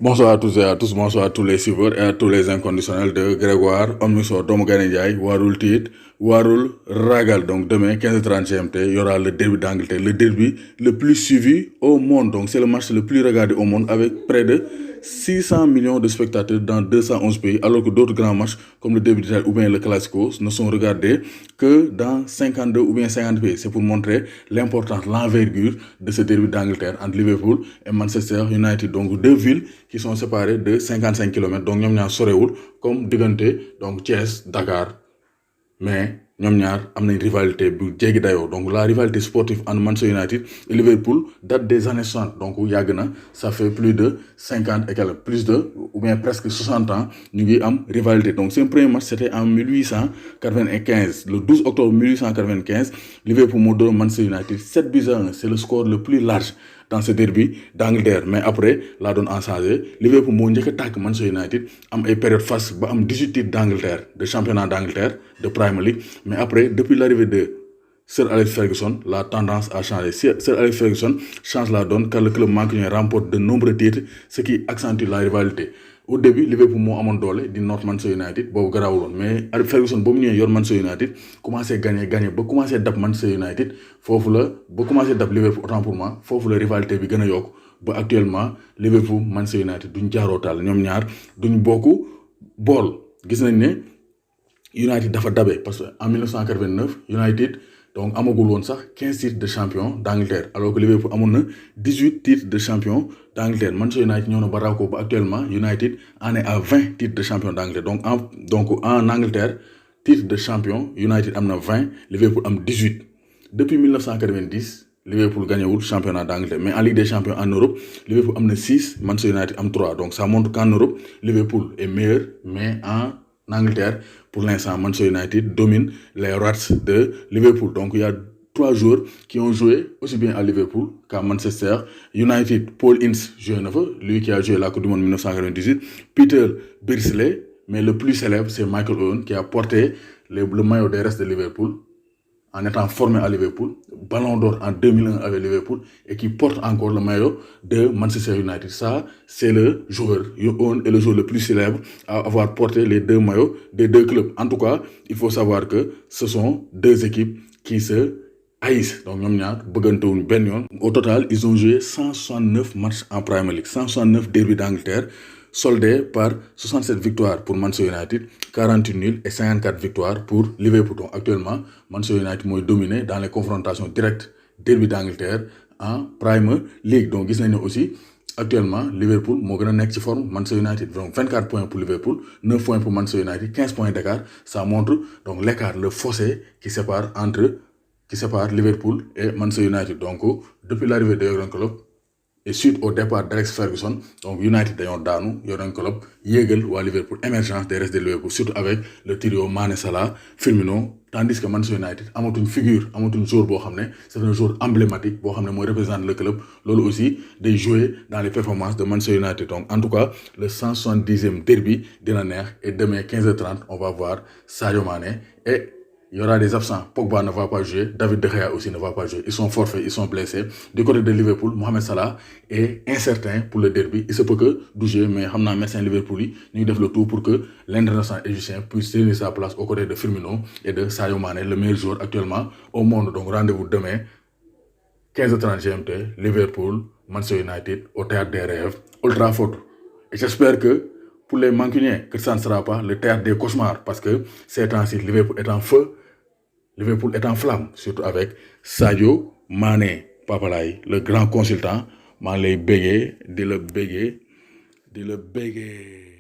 Bonsoir à tous et à tous, bonsoir à tous les suiveurs et à tous les inconditionnels de Grégoire, Omniso, Doomu Gaynde Ndiaye, Warul Tiit, Warul Ragal. Donc demain, 15h30 GMT, il y aura le derby d'Angleterre, le derby le plus suivi au monde. Donc c'est le match le plus regardé au monde avec près de 600 millions de spectateurs dans 211 pays, alors que d'autres grands matchs comme le derby d'Italie ou bien le Classico ne sont regardés que dans 52 ou bien 50 pays. C'est pour montrer l'importance, l'envergure de ce derby d'Angleterre entre Liverpool et Manchester United. Donc deux villes qui sont séparées de 55 km. Donc ñoom ñaar sorewul comme diggante donc Thiès, Dakar. Mais ñoom ñaar am nañ rivalité bu jéggi dayoo. Donc la rivalité sportive entre Manchester United et Liverpool date des années 60. Donc yàgg na, ça fait plus de 50 et quelques, plus de ou bien presque 60 ans ñu ngi am rivalité. Donc seen premier match c'était en 1895, le 12 octobre 1895, Liverpool moo doon Manchester United 7-1. C'est le score le plus large dans ce derby d'Angleterre. Mais après la donne a changé. Liverpool moo njëkk a tàkk Manchester United am ay période face ba am 18 titres d'Angleterre, de championnat d'Angleterre, de Premier League. Mais après, depuis l'arrivée de Sir Alex Ferguson, la tendance a changé. Sir Alex Ferguson change la donne car le club mancunien remporte de nombreux titres, ce qui accentue la rivalité. Au début, Liverpool moo amoon doole di North Manchester United boobu garaawuloon, mais Ferguson ba mu ñëwee yor Manchester United commencé gagner ba commencé dab Manchester United foofu la ba commencé dab Liverpool, autant pour moi foofu la rivalité bi gën a yokk ba actuellement Liverpool Manchester United duñ jaarootaal ñoom ñaar duñ bokk bool. Gis nañ ne United dafa dabe parce que en 1989 United donc amagul woon sax 15 titres de champion d'Angleterre, alors que Liverpool amoon na 18 titres de champion d'Angleterre. Manchester United ñëw na ba raw ko ba actuellement United en est à 20 titres de champion d'Angleterre. Donc en Angleterre titre de champion United am na 20, Liverpool am 18. Depuis 1990 Liverpool gagnewul championnat d'Angleterre, mais en Ligue des Champions en Europe Liverpool am na 6, Manchester United am 3. Donc ça montre qu'en Europe Liverpool est meilleur, mais en Angleterre, pour l'instant, Manchester United domine les Rats de Liverpool. Donc, il y a 3 joueurs qui ont joué aussi bien à Liverpool qu'à Manchester United. Paul Ince joue lui qui a joué la Coupe du Monde 1998. Peter Beardsley, mais le plus célèbre, c'est Michael Owen qui a porté le maillot des restes de Liverpool en étant formé à Liverpool, Ballon d'Or en 2001 avec Liverpool et qui porte encore le maillot de Manchester United. Ça, c'est le joueur. Owen est le joueur le plus célèbre à avoir porté les deux maillots des deux clubs. En tout cas, il faut savoir que ce sont deux équipes qui se haïssent. Donc, au total, ils ont joué 169 matchs en Premier League, 169 derbies d'Angleterre, soldé par 67 victoires pour Manchester United, 48 nuls et 54 victoires pour Liverpool. Donc actuellement, Manchester United est dominé dans les confrontations directes derby d'Angleterre en Premier League. Donc gis nañu aussi actuellement Liverpool moo gën a nekk ci forme Manchester United. Donc 24 points pour Liverpool, 9 points pour Manchester United, 15 points d'écart. Ça montre donc l'écart, le fossé qui sépare Liverpool et Manchester United. Donc depuis l'arrivée de Jürgen Klopp et suite au départ d'Alex Ferguson, donc United dañoo daanu Jürgen Klopp yéegal waa Liverpool, émergence des restes de Liverpool, surtout avec le trio Mané, Salah, Firmino, tandis que Manchester United amatuñ figure, amatuñ joueur boo xam ne c'est un joueur emblématique boo xam ne mooy représente le club. Loolu aussi day jouer dans les performances de Manchester United. Donc en tout cas le 170e derby dina neex et demain 15h30 on va voir Sadio Mané et il y aura des absents. Pogba ne va pas jouer, David De Gea aussi ne va pas jouer. Ils sont forfaits, ils sont blessés. Du côté de Liverpool, Mohamed Salah est incertain pour le derby. Il se peut que du jeu, mais xam naa médecin Liverpool yi ñu def le tout pour que l'international égyptien puisse tenir sa place aux côtés de Firmino et de Sadio Mané, le meilleur joueur actuellement au monde. Donc rendez-vous demain 15h30 GMT, Liverpool, Manchester United au théâtre des rêves, Old Trafford. Et j'espère que pour les Mancuniens, que ça ne sera pas le théâtre des cauchemars, parce que ces temps-ci, Liverpool est en feu, Liverpool est en flamme, surtout avec Sadio Mané Papalaye, le grand consultant. maa ngi lay béggee di la béggee